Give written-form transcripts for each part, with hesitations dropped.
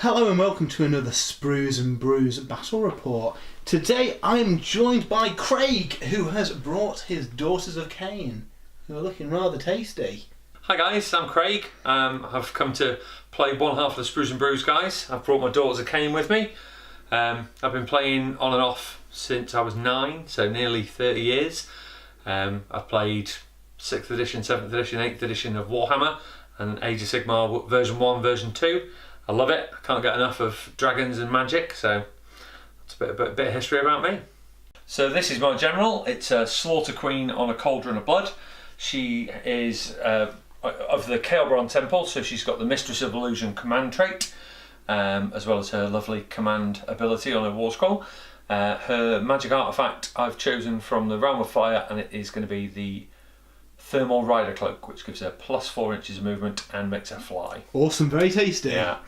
Hello and welcome to another Sprues and Brews Battle Report. Today I am joined by Craig, who has brought his Daughters of Khaine, who are looking rather tasty. Hi guys, I'm Craig. I've come to play one half of the Sprues and Brews guys. I've brought my Daughters of Khaine with me. I've been playing on and off since I was 9, so nearly 30 years. I've played 6th edition, 7th edition, 8th edition of Warhammer and Age of Sigmar version 1, version 2. I love it. I can't get enough of dragons and magic, so that's a bit of history about me. So this is my general. It's a Slaughter Queen on a Cauldron of Blood. She is of the Kael'bron Temple, so she's got the Mistress of Illusion command trait, as well as her lovely command ability on her war scroll. Her magic artifact I've chosen from the Realm of Fire, and it is going to be the Thermal Rider Cloak, which gives her plus 4 inches of movement and makes her fly. Awesome, very tasty. Yeah.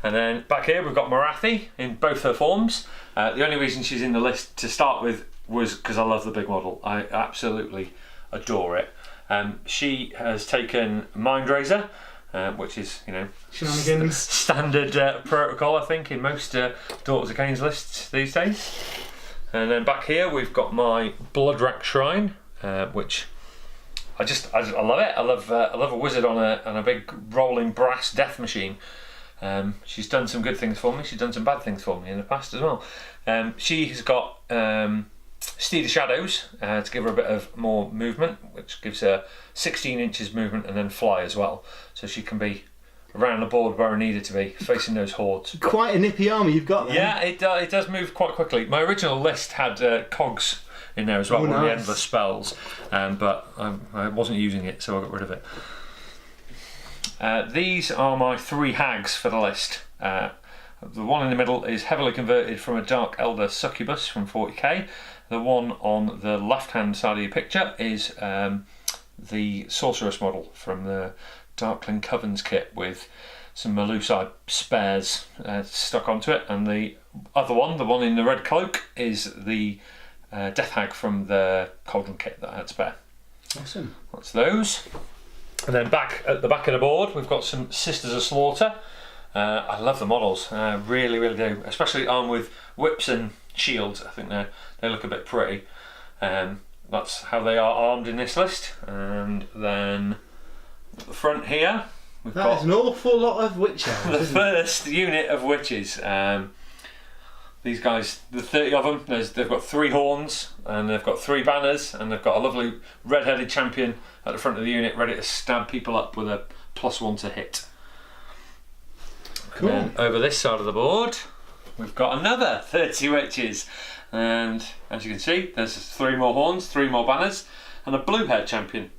And then back here we've got Morathi in both her forms. The only reason she's in the list to start with was because I love the big model. I absolutely adore it. She has taken Mindrazor, which is, you know, Shenanigans. Standard protocol, I think, in most Daughters of Khaine's lists these days. And then back here we've got my Bloodrack Shrine, which I love it. I love a wizard on a big rolling brass death machine. She's done some good things for me. She's done some bad things for me in the past as well. She has got Steed of Shadows to give her a bit of more movement, which gives her 16 inches movement and then fly as well. So she can be around the board where I need her to be, facing those hordes. Quite a nippy army you've got there. Yeah, it does move quite quickly. My original list had cogs in there as well, one of the endless spells, but I wasn't using it, so I got rid of it. These are my 3 hags for the list. The one in the middle is heavily converted from a Dark Elder Succubus from 40k. The one on the left hand side of your picture is the Sorceress model from the Darkling Covens kit with some Melusai spares stuck onto it, and the other one, the one in the red cloak, is the Death Hag from the Cauldron kit that I had spare. Awesome. That's those. And then back at the back of the board we've got some Sisters of Slaughter. I love the models, really do, especially armed with whips and shields. I think they look a bit pretty. That's how they are armed in this list. And then at the front here we've got an awful lot of witch elves, the first unit of witches. These guys, the 30 of them, they've got 3 horns and they've got 3 banners, and they've got a lovely red-headed champion at the front of the unit ready to stab people up with a +1 to hit. Cool. And then over this side of the board we've got another 30 witches, and as you can see there's 3 more horns, 3 more banners, and a blue-haired champion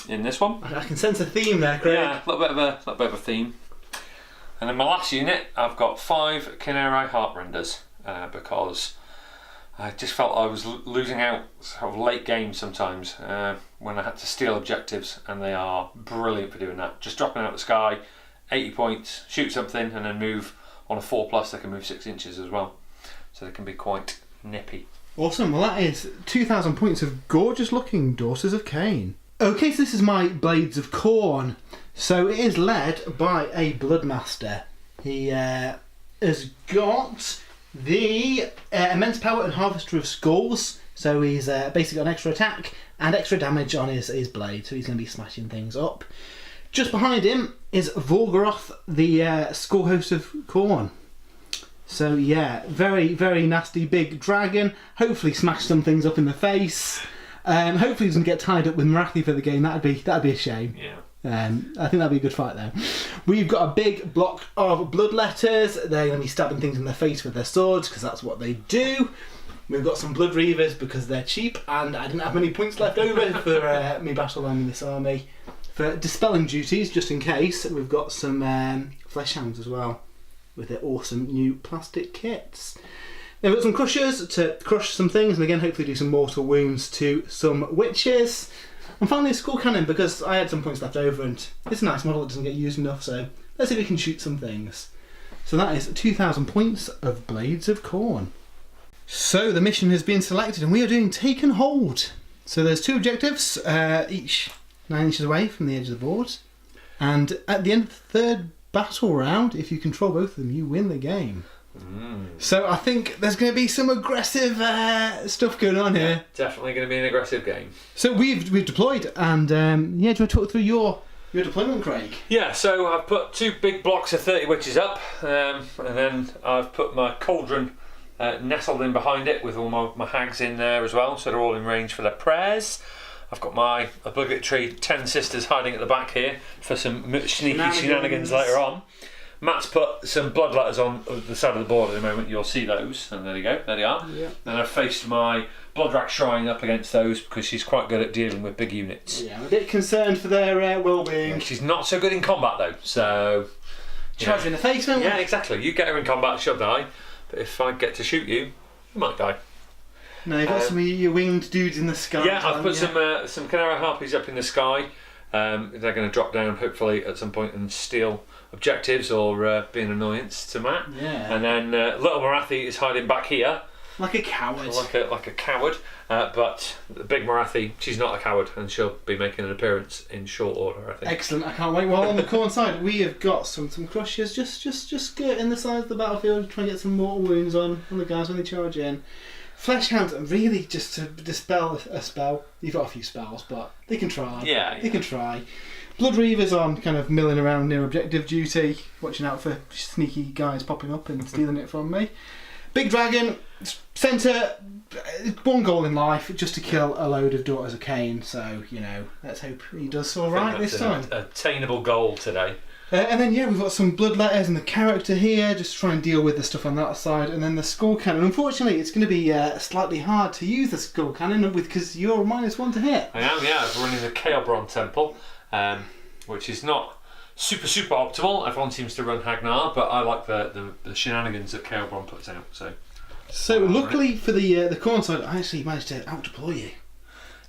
in this one. I can sense a theme there, Craig. Yeah, a little bit of a theme. And in my last unit I've got 5 Kynairai Heartrenders. Because I just felt I was losing out sort of late game sometimes when I had to steal objectives, and they are brilliant for doing that. Just dropping out of the sky, 80 points, shoot something, and then move on a 4+. They can move 6 inches as well, so they can be quite nippy. Awesome. Well, that is 2,000 points of gorgeous looking Daughters of Khaine. Okay, so this is my Blades of Khorne. So it is led by a Bloodmaster. He has got the Immense Power and Harvester of Skulls, so he's basically got an extra attack and extra damage on his blade, so he's going to be smashing things up. Just behind him is Vorgorath, the Skull Host of Khorne. So yeah, very nasty big dragon. Hopefully smash some things up in the face. Hopefully he doesn't get tied up with Morathi for the game. That'd be a shame. Yeah. I think that'd be a good fight there. We've got a big block of Bloodletters. They're going to be stabbing things in the face with their swords because that's what they do. We've got some Blood Reavers because they're cheap, and I didn't have many points left over for me battle lining this army. For dispelling duties, just in case, we've got some Fleshhounds as well with their awesome new plastic kits. Then we've got some Crushers to crush some things, and again hopefully do some mortal wounds to some witches. And finally a Skull Cannon, because I had some points left over and it's a nice model that doesn't get used enough, so let's see if we can shoot some things. So that is 2,000 points of Blades of Khorne. So the mission has been selected and we are doing Take and Hold. So there's 2 objectives, each 9 inches away from the edge of the board. And at the end of the 3rd battle round. If you control both of them, you win the game. So I think there's going to be some aggressive stuff going on here. Definitely going to be an aggressive game. So we've deployed, and do you want to talk through your deployment, Craig? Yeah, so I've put 2 big blocks of 30 witches up, and then I've put my cauldron nestled in behind it with all my hags in there as well, so they're all in range for their prayers. I've got my obligatory 10 sisters hiding at the back here for some sneaky shenanigans later on. Matt's put some bloodletters on the side of the board at the moment. You'll see those, and there you go, there they are. Yeah. Then I've faced my Bloodrack Shrine up against those because she's quite good at dealing with big units. Yeah, I'm a bit concerned for their well-being. Yeah, she's not so good in combat though, so... Charge her in the face, don't we? Yeah, exactly. You get her in combat, she'll die. But if I get to shoot you, you might die. No, you've got some of your winged dudes in the sky. Yeah, I've put some Canary Harpies up in the sky. They're going to drop down hopefully at some point and steal objectives or be an annoyance to Matt. Yeah. And then Little Marathi is hiding back here. Like a coward. Like a coward. But the big Marathi, she's not a coward, and she'll be making an appearance in short order, I think. Excellent, I can't wait. Well, on the Khorne side, we have got some crushers just skirting the side of the battlefield, trying to get some mortal wounds on the guys when they charge in. Flesh Hounds, really just to dispel a spell. You've got a few spells, but they can try. Yeah. They can try. Blood Reavers on kind of milling around near objective duty, watching out for sneaky guys popping up and stealing it from me. Big Dragon, centre, one goal in life, just to kill a load of Daughters of Khaine. So, let's hope he does all right this time. An attainable goal today. And then, we've got some bloodletters and the character here, just try and deal with the stuff on that side. And then the skull cannon. Unfortunately, it's going to be slightly hard to use the skull cannon because you're -1 to hit. I am, yeah. I'm running the Chaelbron Temple, which is not super optimal. Everyone seems to run Hagnar, but I like the shenanigans that Chaelbron puts out. So luckily for the Khorne side, I actually managed to out-deploy you.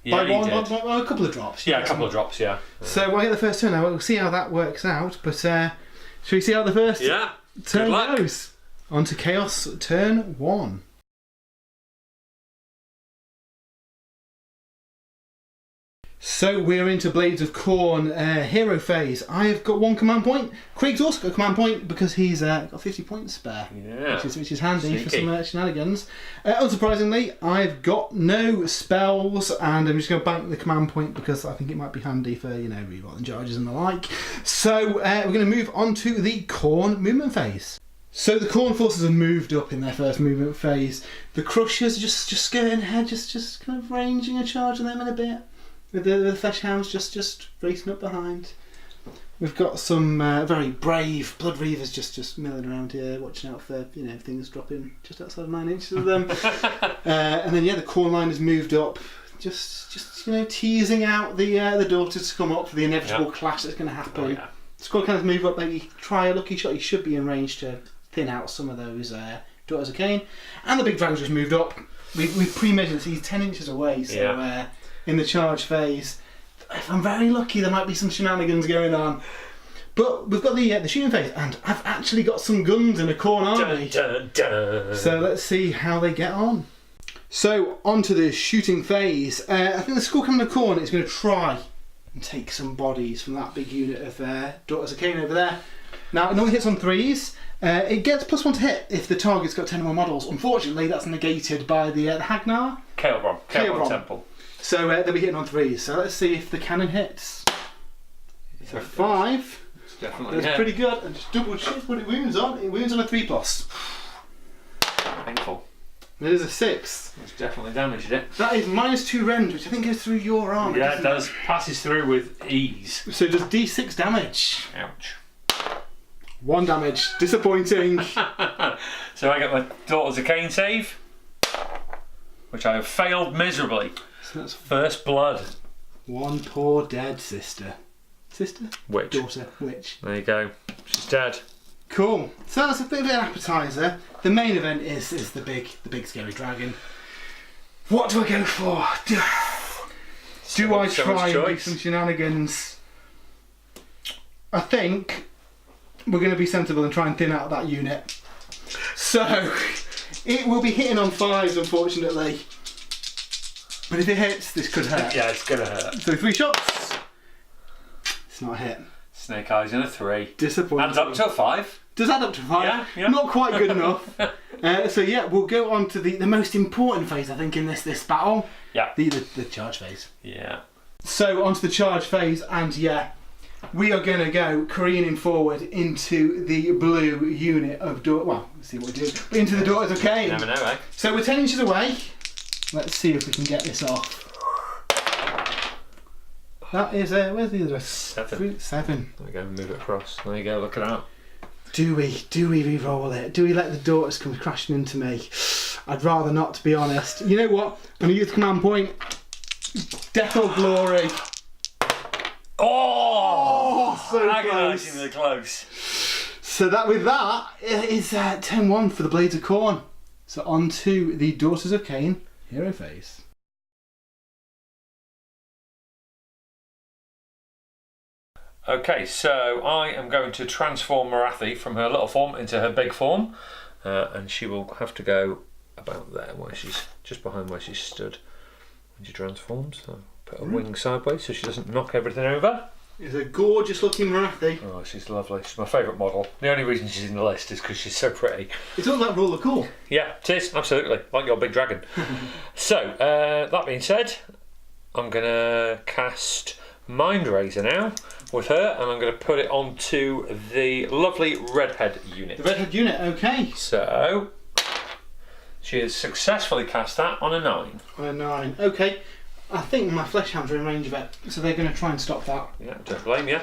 Yeah, by a couple of drops. Yeah, a couple of drops, yeah. So we'll get the first turn now. We'll see how that works out. But shall we see how the first turn goes? On to Chaos, turn 1. So we're into Blades of Khorne hero phase. I've got 1 command point. Craig's also got a command point because he's got 50 points spare. Yeah. Which is handy for some shenanigans. Unsurprisingly, I've got no spells, and I'm just going to bank the command point because I think it might be handy for rerolling charges and the like. So we're going to move on to the Khorne movement phase. So the Khorne forces have moved up in their first movement phase. The Crushers are just skirting ahead, just kind of ranging a charge on them in a bit. With the Flesh Hounds just racing up behind. We've got some very brave Blood Reavers just milling around here, watching out for things dropping just outside of 9 inches of them. And then the Khorne line has moved up, just teasing out the Daughters to come up for the inevitable clash that's going to happen. Oh, yeah. Squad kind of move up, maybe try a lucky shot. You should be in range to thin out some of those Daughters of Khaine. And the Big Dragon's just moved up. We've pre-measured, so he's 10 inches away. So. In the charge phase, if I'm very lucky, there might be some shenanigans going on. But we've got the shooting phase, and I've actually got some guns in a Khorne army. Dun, dun, dun. So let's see how they get on. So on to the shooting phase. I think the Skull Cannon of Khorne is going to try and take some bodies from that big unit of Daughters of Khaine over there. Now it normally hits on 3s. It gets +1 to hit if the target's got 10 or more models. Unfortunately, that's negated by the Hagnar. Chaelbron Temple. So they'll be hitting on 3s. So let's see if the cannon hits. So 5. It's definitely that's pretty good. And just double check what it wounds on. It wounds on a 3+. Painful. It is a 6. It's definitely damaged it. That is -2 rend, which I think goes through your arm. Yeah, it does. Passes through with ease. So it does D6 damage. Ouch. 1 damage. Disappointing. So I get my Daughters of Khaine save, which I have failed miserably. So that's first blood. 1 poor dead sister. Sister? Witch. Daughter. Witch. There you go. She's dead. Cool. So that's a bit of an appetizer. The main event is the big scary dragon. What do I go for? Do I try and do some shenanigans? I think we're going to be sensible and try and thin out that unit. So it will be hitting on 5s, unfortunately. But if it hits, this could hurt. Yeah, it's going to hurt. So 3 shots. It's not a hit. Snake Eyes and a 3. Disappointing. Adds up to a 5. Does add up to 5? Yeah, yeah. Not quite good enough. So yeah, we'll go on to the most important phase, I think, in this battle. Yeah. The charge phase. Yeah. So onto the charge phase, and yeah, we are going to go careening forward into the blue unit of well, let's see what we do. Into the Daughters of Khaine. Never know, eh? So we're 10 inches away. Let's see if we can get this off. That is where's the other? 7. 7. There we go. Move it across. There you go. Look at that. Do we re-roll it? Do we let the daughters come crashing into me? I'd rather not, to be honest. You know what? I'm going to use the command point. Death or glory. Oh, so agonisingly close. So that with that, it is 10-1 for the Blades of Khorne. So on to the Daughters of Khaine hero phase. Okay, so I am going to transform Morathi from her little form into her big form, and she will have to go about there, where she's just behind where she stood when she transforms. So put her wing sideways so she doesn't knock everything over. It's a gorgeous looking Morathi. Oh, she's lovely. She's my favourite model. The only reason she's in the list is because she's so pretty. It's all that roller cool. Yeah, it is, absolutely. Like your big dragon. So, that being said, I'm going to cast Mind Razor now with her, and I'm going to put it onto the lovely redhead unit. The redhead unit, okay. So, she has successfully cast that on a 9. On a 9, okay. I think my flesh hounds are in range of it, so they're going to try and stop that. Yeah, don't blame you.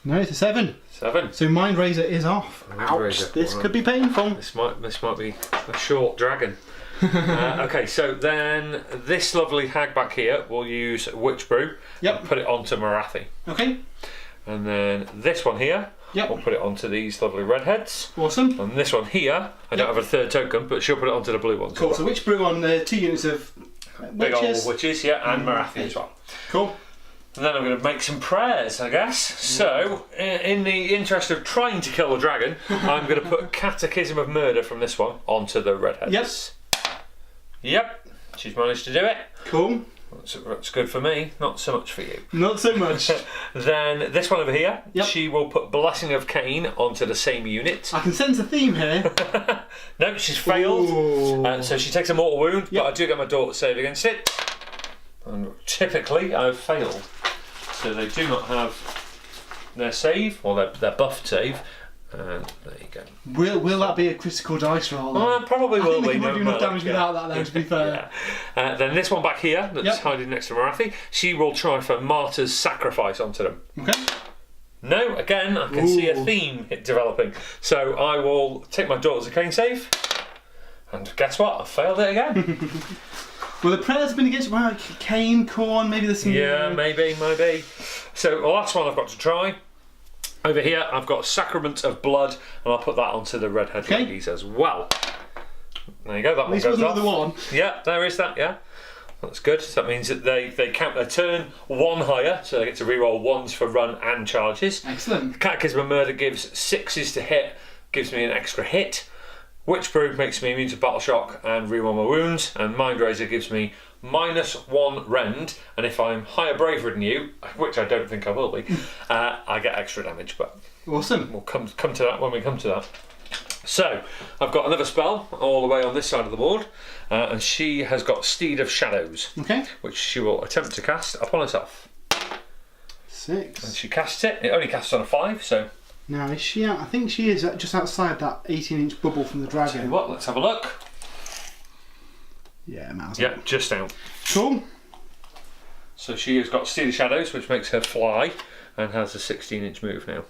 No, it's a 7. 7. So Mind Razor is off. Mind Razor. This could be painful. This might be a short dragon. Okay, so then this lovely hag back here will use Witch Brew. Yep. And put it onto Morathi. Okay. And then this one here, yep, we'll put it onto these lovely redheads. Awesome. And this one here, I don't have a third token, but she'll put it onto the blue ones. Cool. So Witch Brew on the 2 units of witches. Big old witches, yeah, and Morathi as well. Cool. And then I'm going to make some prayers, I guess. So, in the interest of trying to kill the dragon, I'm going to put Catechism of Murder from this one onto the redheads. Yes. Yep, she's managed to do it. Cool. That's good for me, not so much for you. Not so much. Then this one over here, yep, she will put Blessing of Khaine onto the same unit. I can sense a theme here. No, she's failed. So she takes a mortal wound, yep, but I do get my daughter to save against it. And typically I've failed. So they do not have their save, or their buffed save. And there you go. Will that be a critical dice roll? Probably will be. I think they can do enough damage without that, though, to be fair. Yeah. Then this one back here, that's hiding next to Morathi, she will try for Martyr's Sacrifice onto them. Okay. No, again, I can see a theme developing. So I will take my Daughters of Khaine save, and guess what? I failed it again. Well, the prayers have been against Khaine, Khorne, maybe there's some... Yeah, maybe. So the last one I've got to try. Over here, I've got Sacrament of Blood, and I'll put that onto the redhead ladies as well. There you go, that one goes off. Another one. Yeah, there is that, yeah. That's good. So that means that they count their turn 1 higher, so they get to reroll 1s for run and charges. Excellent. Catechism of Murder gives 6s to hit, gives me an extra hit. Witch Brew makes me immune to battle shock and reroll my wounds, and Mind Razor gives me -1 rend, and if I'm higher bravery than you, which I don't think I will be, I get extra damage, but awesome. We'll come to that when we come to that. So I've got another spell all the way on this side of the board, and she has got Steed of Shadows, which she will attempt to cast upon herself. 6. And she casts it. It only casts on a 5, so. Now is she out? I think she is just outside that 18-inch bubble from the dragon. Tell you what, let's have a look. Yeah, yeah, just out. Cool. So she has got Steed of Shadows, which makes her fly, and has a 16-inch move now.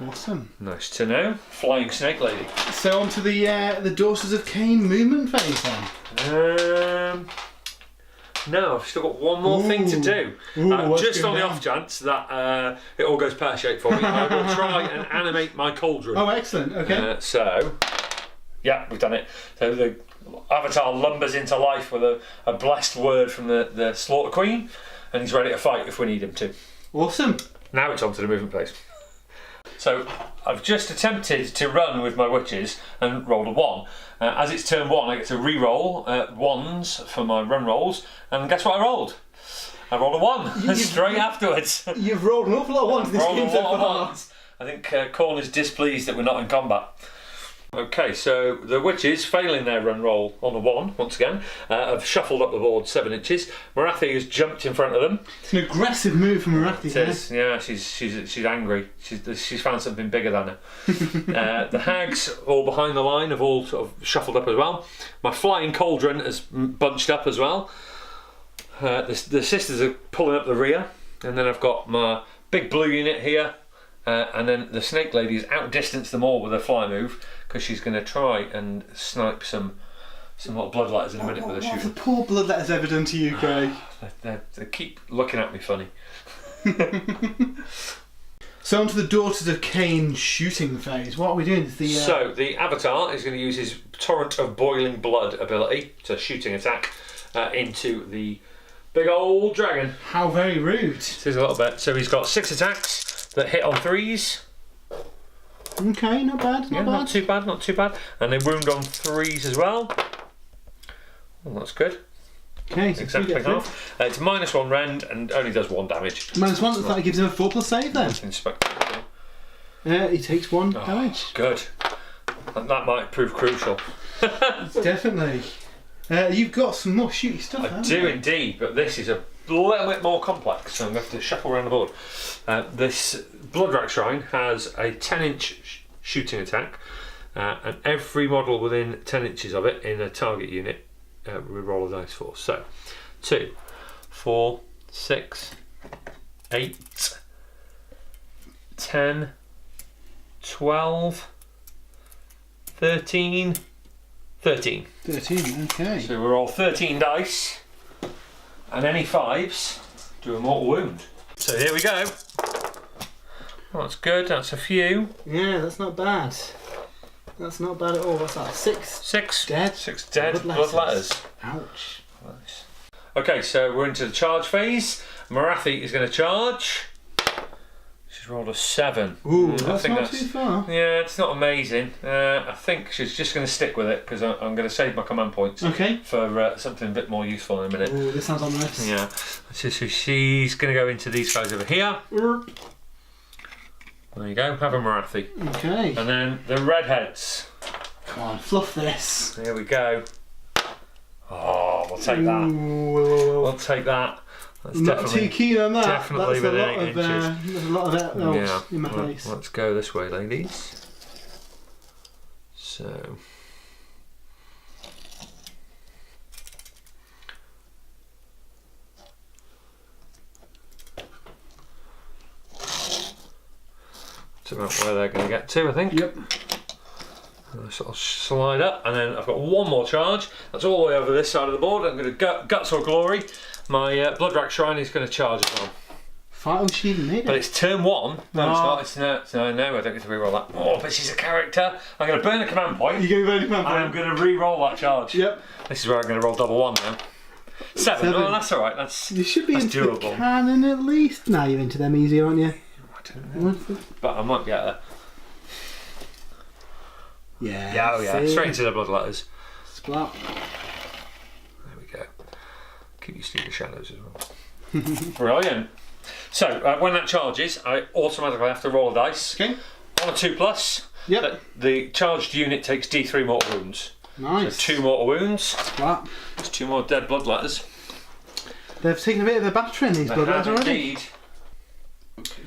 Awesome. Nice to know. Flying Snake Lady. So on to the Daughters of Khaine movement phase then. No, I've still got one more thing to do. Just on the off chance that it all goes pear-shaped for me, I will try and animate my cauldron. Oh, excellent. Okay. So, yeah, we've done it. So the Avatar lumbers into life with a blessed word from the Slaughter Queen, and he's ready to fight if we need him to. Awesome. Now it's on to the movement phase. So I've just attempted to run with my witches and rolled a 1. As it's turn 1, I get to re-roll 1s for my run rolls, and guess what I rolled? I rolled a 1 straight afterwards. You've rolled an awful lot of ones in this Rolled game a so lot of far. ones. I think Khorne is displeased that we're not in combat. Okay, so the witches, failing their run roll on a 1 once again, have shuffled up the board 7 inches. Marathi has jumped in front of them. It's an aggressive move from Marathi. It is, yeah. She's angry. She's found something bigger than her. The hags, all behind the line, have all sort of shuffled up as well. My flying cauldron has bunched up as well. The sisters are pulling up the rear, and then I've got my big blue unit here. And then the snake lady has outdistanced them all with her fly move because she's going to try and snipe some little bloodletters in a minute with her shooting. What the poor bloodletters ever done to you, Craig? They keep looking at me funny. So on to the Daughters of Khaine shooting phase. What are we doing? So the avatar is going to use his torrent of boiling blood ability to shooting attack into the big old dragon. How very rude. This is a little bit. So he's got 6 attacks that hit on 3s. Okay, not bad, Not too bad, not too bad. And they wound on 3s as well. Well, that's good. Okay, so Exactly half. It's -1 rend and only does 1 damage. -1, that gives him a 4+ save then. Inspect. He takes 1 damage. Good. That might prove crucial. Definitely. You've got some more shooty stuff, I do indeed, but this is a little bit more complex, so I'm going to have to shuffle around the board. This Bloodrack Shrine has a 10-inch shooting attack, and every model within 10 inches of it in a target unit we roll a dice for. So 2, 4, 6, 8, 10, 12, 13, 13. 13, okay. So we roll 13 dice, and any 5s do a mortal wound. So here we go. Well, that's good, that's a few. Yeah, that's not bad. That's not bad at all. What's that? 6? 6 dead. 6 dead blood letters. Ouch. Nice. Okay, so we're into the charge phase. Marathi is going to charge. She's rolled a 7. Ooh, that's not too far. Yeah, it's not amazing. I think she's just going to stick with it because I'm going to save my command points for something a bit more useful in a minute. Ooh, this sounds ominous. Yeah. So she's going to go into these guys over here. There you go, have a Marathi. Okay. And then the redheads. Come on, fluff this. Here we go. Oh, we'll take that. Ooh. We'll take that. That's I'm not definitely, too keen on that. definitely That's within 8 inches. There's a lot of elves in my face. Let's go this way, ladies. So. That's about where they're going to get to, I think. Yep. Sort of slide up, and then I've got 1 more charge. That's all the way over this side of the board. I'm going to guts or glory. My Bloodrack Shrine is going to charge as well. Fight she even made it. But it's turn 1. No, it's not. No, I don't get to reroll that. Oh, but she's a character. I'm going to burn a command point. You're going to burn a command point. And I'm going to re-roll that charge. Yep. This is where I'm going to roll double 1 now. 7. Oh, that's all right. You should be that's into doable. the cannon at least. Now you're into them easy, aren't you? I don't know. But I might be at there. Yeah. Oh yeah. Straight into the bloodletters. Splat. There we go. Keep you stealing shadows as well. Brilliant. So when that charges, I automatically have to roll a dice. Okay. On a 2+. Yep. The charged unit takes D3 mortal wounds. Nice. So 2 mortal wounds. Splat. There's 2 more dead bloodletters. They've taken a bit of a battering, these bloodletters already. Indeed.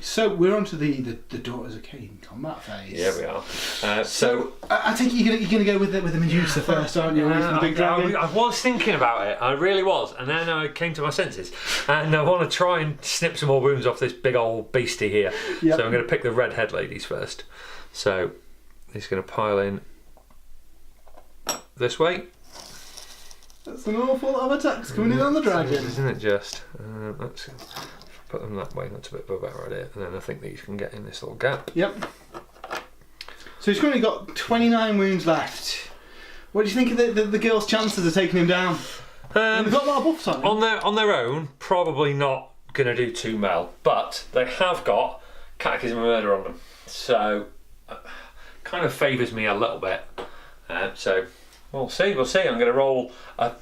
So we're on to the Daughters of Khaine combat phase. Yeah, we are. So I think you're gonna go with the Medusa first, aren't you? The big dragon. I was thinking about it. I really was, and then I came to my senses, and I want to try and snip some more wounds off this big old beastie here. Yep. So I'm going to pick the red head ladies first. So he's going to pile in this way. That's an awful lot of attacks coming in on the dragon. Isn't it just? Let's put them that way. That's a bit of a better idea. And then I think these can get in this little gap. Yep. So he's currently got 29 wounds left. What do you think of the girls' chances of taking him down? They've got a lot of buffs on him. On their own, probably not going to do too well. But they have got Catechism of Murder on them. So kind of favours me a little bit. So we'll see. I'm going to roll a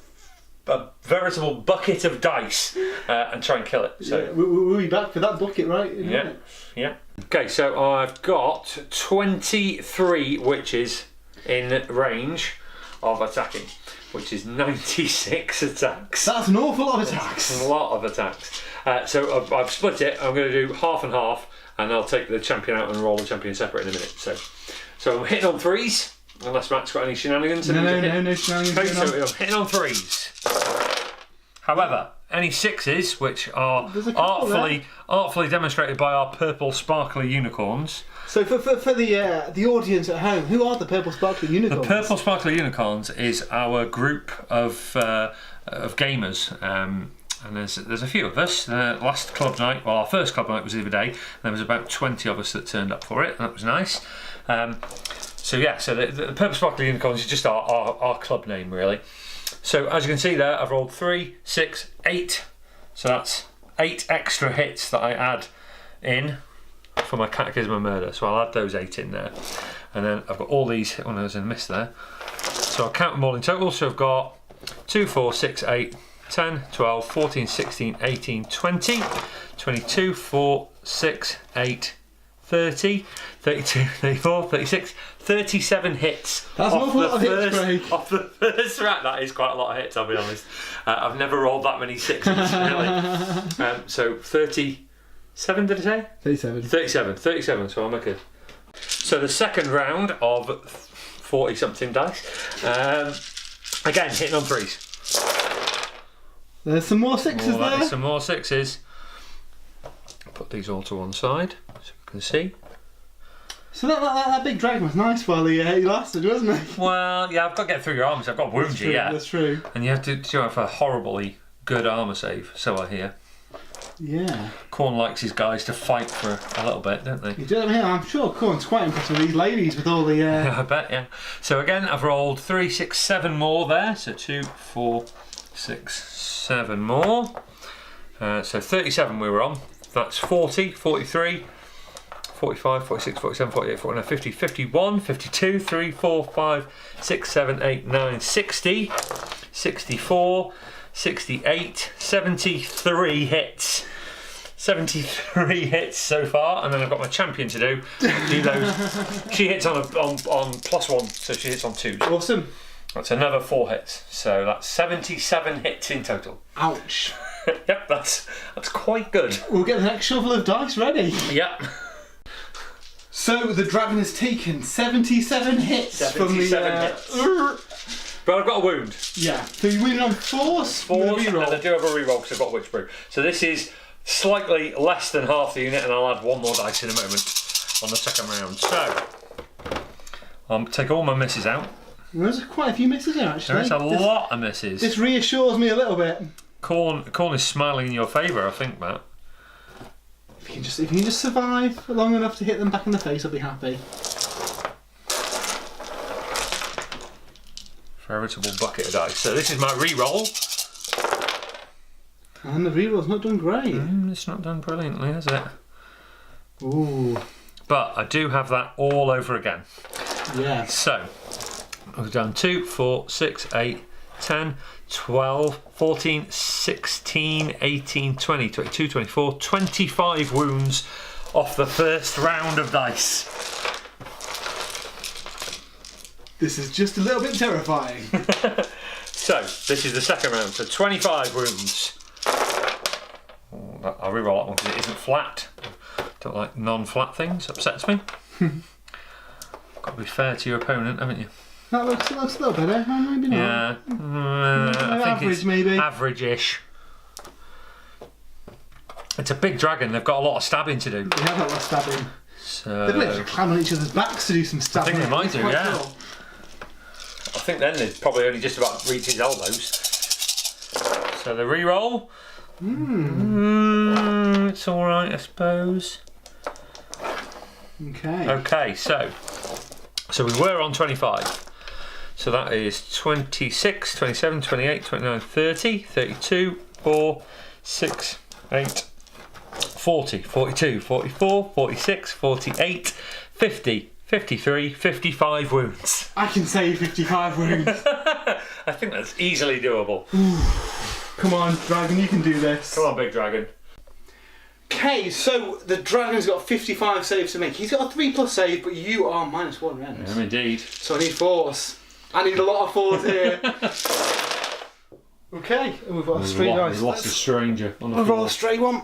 a veritable bucket of dice and try and kill it. So yeah, we'll be back for that bucket, right? Yeah, yeah. Okay, so I've got 23 witches in range of attacking, which is 96 attacks. That's an awful lot of attacks. That's a lot of attacks. So I've split it. I'm going to do half and half, and I'll take the champion out and roll the champion separate in a minute. So I'm hitting on 3s, unless Matt's got any shenanigans. No shenanigans. Okay, so I'm hitting on 3s. However, any 6s, which are artfully demonstrated by our purple sparkly unicorns. So for the audience at home, who are the purple sparkly unicorns? The purple sparkly unicorns is our group of gamers. And there's a few of us. Last club night, well, our first club night was the other day. There was about 20 of us that turned up for it, and that was nice. So the purple sparkly unicorns is just our club name, really. So as you can see there, I've rolled 3, 6, 8. So that's 8 extra hits that I add in for my Catechism of Murder. So I'll add those 8 in there, and then I've got all these. Oh, there's a miss there. So I'll count them all in total. So I've got 2, 4, 6, 8. 10, 12, 14, 16, 18, 20, 22, 4, 6, 8, 30, 32, 34, 36, 37 hits. That's an awful lot of hits, Craig. Off the first round. That is quite a lot of hits, I'll be honest. I've never rolled that many 6s, really. So 37, did I say? 37. 37, so I'll make it. So the second round of 40 something dice. Again, hitting on 3s. There's some more 6s there. Some more 6s. Put these all to one side so you can see. So that big dragon was nice while he lasted, wasn't he? Well, yeah, I've got to get through your armour, so I've got to wound you, yeah. That's true. And you have to have a horribly good armour save, so I hear. Yeah. Khorne likes his guys to fight for a little bit, don't they? You do, I'm sure Khorne's quite impressed with these ladies with all the... I bet, yeah. So again, I've rolled 3, 6, 7 more there. So 2, 4, 6, 7 more. So 37 we were on. That's 40, 43, 45, 46, 47, 48, 49, 50, 51, 52, 3, 4, 5, 6, 7, 8, 9, 60, 64, 68, 73 hits. 73 hits so far, and then I've got my champion to do those. She hits on +1, so she hits on 2s. Awesome. That's another 4 hits, so that's 77 hits in total. Ouch. Yep, that's quite good. We'll get the next shovel of dice ready. Yep. So the dragon has taken 77 hits 77 hits. But I've got a wound. Yeah. So you're winning on 4s. 4s, and I do have a reroll because I've got Witch Brew. So this is slightly less than half the unit, and I'll add 1 more dice in a moment on the second round. So I'll take all my misses out. There's quite a few misses here, actually. There's a lot of misses. This reassures me a little bit. Khorne is smiling in your favour, I think, Matt. If you can just survive long enough to hit them back in the face, I'll be happy. Veritable bucket of dice. So this is my re-roll. And the reroll's not done great. It's not done brilliantly, has it? Ooh. But I do have that all over again. Yeah. So I've done 2, 4, 6, 8, 10, 12, 14, 16, 18, 20, 22, 24, 25 wounds off the first round of dice. This is just a little bit terrifying. So this is the second round, so 25 wounds. I'll re-roll that one because it isn't flat. Don't like non-flat things, upsets me. Got to be fair to your opponent, haven't you? That looks a little better, maybe not. Yeah, I think average, it's maybe. Average-ish. It's a big dragon. They've got a lot of stabbing to do. They have a lot of stabbing. So They've got to climb on each other's backs to do some stabbing. I think they might do, yeah. Cool. I think then they'd probably only just about reach his elbows. So the re-roll. It's all right, I suppose. Okay. Okay, so we were on 25. So that is 26, 27, 28, 29, 30, 32, 4, 6, 8, 40, 42, 44, 46, 48, 50, 53, 55 wounds. I can say 55 wounds. I think that's easily doable. Come on, dragon, you can do this. Come on, big dragon. Okay, so the dragon's got 55 saves to make. He's got a 3+ save, but you are -1 rend. Indeed. So I need 4s. I need a lot of 4s here. Okay, and we've got a stray dice. We've lost a stranger on the I'll roll floor. a stray one.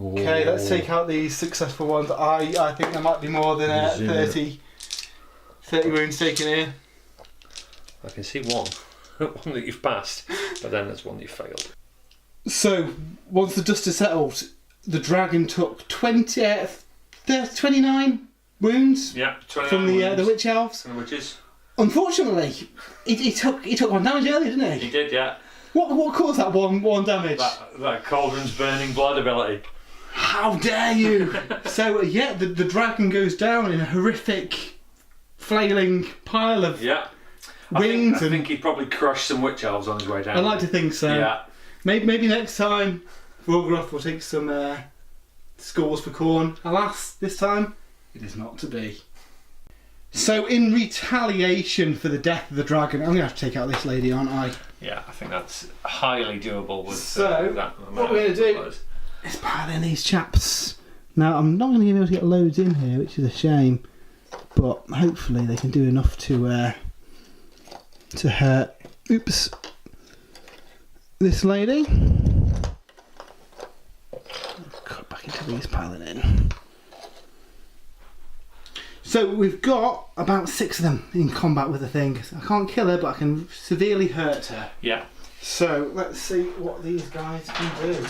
Okay, let's take out these successful ones. I think there might be more than 30 wounds taken here. I can see one. One that you've passed, but then there's one you failed. So, once the dust is settled, the dragon took 29 wounds Yeah, 29 from the wounds. witch elves. From the witches. Unfortunately, he took 1 damage earlier, didn't he? He did, yeah. What caused that one damage? That cauldron's burning blood ability. How dare you! So yeah, the dragon goes down in a horrific, flailing pile of wings. I think he probably crushed some witch elves on his way down. I like to think so. Yeah. Maybe next time Vorgorath will take some scores for Khorne. Alas, this time it is not to be. So in retaliation for the death of the dragon, I'm going to have to take out this lady, aren't I? Yeah, I think that's highly doable with So, that. what we're going to do is pile in these chaps. Now, I'm not going to be able to get loads in here, which is a shame. But hopefully they can do enough to hurt. Oops. This lady. Cut back into these piling in. So we've got about 6 of them in combat with the thing. I can't kill her, but I can severely hurt her. Yeah. So let's see what these guys can do.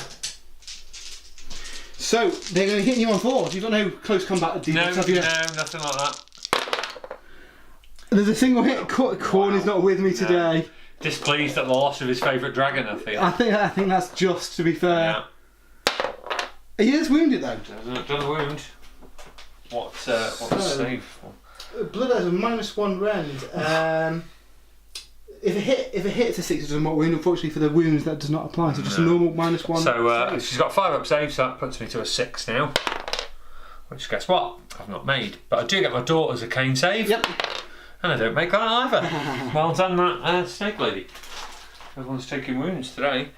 So they're going to hit you on 4s. You've got no close combat defense, have you? No, nothing like that. There's a single hit. Khorne is not with me today. Displeased at the loss of his favourite dragon, I feel. I think that's just, to be fair. Yeah. He is wounded though. Done a wound. What's the save for? Blood has a -1 rend. If it hits a 6, it does not wound. Unfortunately for the wounds, that does not apply. So just a normal -1. So she's got 5 up saves, so that puts me to a 6 now. Which, guess what? I've not made. But I do get my Daughters of Khaine save. Yep. And I don't make that either. Well done, that snake lady. Everyone's taking wounds today.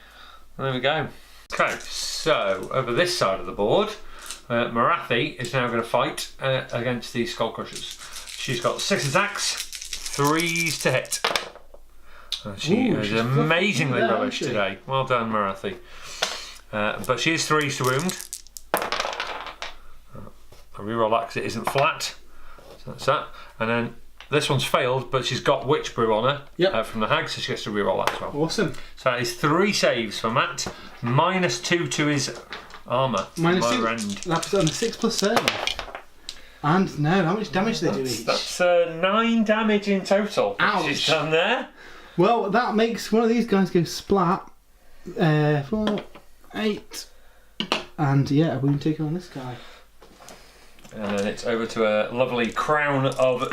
There we go. Okay, so over this side of the board, Morathi is now going to fight against these Skull Crushers. She's got 6 attacks, 3s to hit. She is amazingly rubbish today. Well done, Morathi. But she is 3s to wound. I reroll that because it isn't flat. So that's that. And then this one's failed, but she's got Witch Brew on her from the hag, so she gets to reroll that as well. Awesome. So that is 3 saves for Matt, -2 to his armour. -2. That's on a 6+ save. And no, how much damage they do each? That's 9 damage in total. Ouch. She's done there. Well, that makes one of these guys go splat. 4, 8, and yeah, a wound taken on this guy. And then it's over to a lovely crown of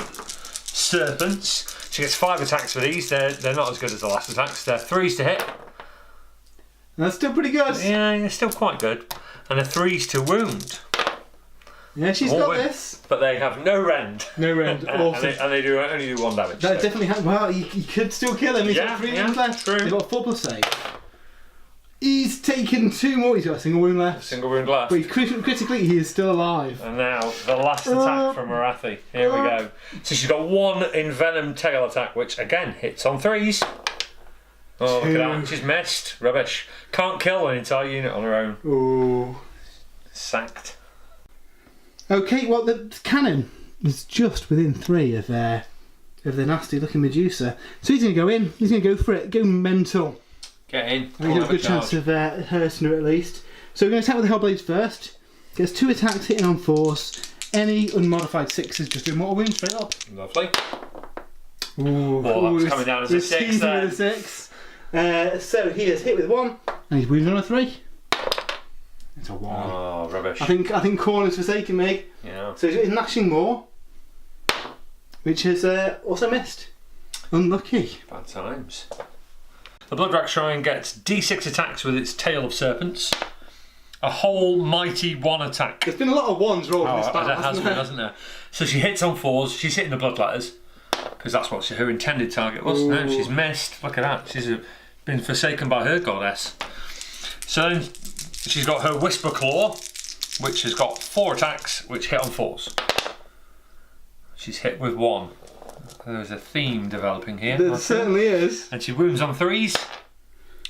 serpents. She gets 5 attacks for these. They're not as good as the last attacks. They're 3s to hit. That's still pretty good. Yeah, they're still quite good. And they're 3s to wound. Yeah, she's got this. But they have no rend. No rend. Awesome. and they only do 1 damage. That definitely happens. Well, you could still kill him. He's got 3 wounds left. True. He's got a 4+ save. He's taken 2 more. He's got a single wound left. Single wound left. But critically, he is still alive. And now the last attack from Morathi. Here we go. So she's got 1 envenomed tail attack, which again hits on 3s. Oh, look at that. She's missed. Rubbish. Can't kill an entire unit on her own. Ooh. Sacked. Okay, well the cannon is just within 3 of the nasty looking Medusa. So he's going to go in. He's going to go for it. Go mental. Get in. He's got a good chance of hurting her at least. So we're going to attack with the Hellblades first. Gets 2 attacks hitting on 4s. Any unmodified 6s just do mortal wounds straight up. Lovely. Ooh, that's coming down as a 6 then. With a 6. So he is hit with 1 and he's wounded on a 3. It's a 1. Oh, rubbish. I think Khorne has forsaken me. Yeah. So he's gnashing more, which has also missed. Unlucky. Bad times. The Bloodwrack Shrine gets D6 attacks with its tail of serpents. A whole mighty 1 attack. There's been a lot of 1s rolled in this battle, hasn't there? So she hits on 4s. She's hitting the bloodletters because that's what her intended target was. No, she's missed. Look at that. She's been forsaken by her goddess. So then she's got her Whisper Claw, which has got 4 attacks, which hit on 4s. She's hit with 1. There's a theme developing here. There certainly is. And she wounds on 3s.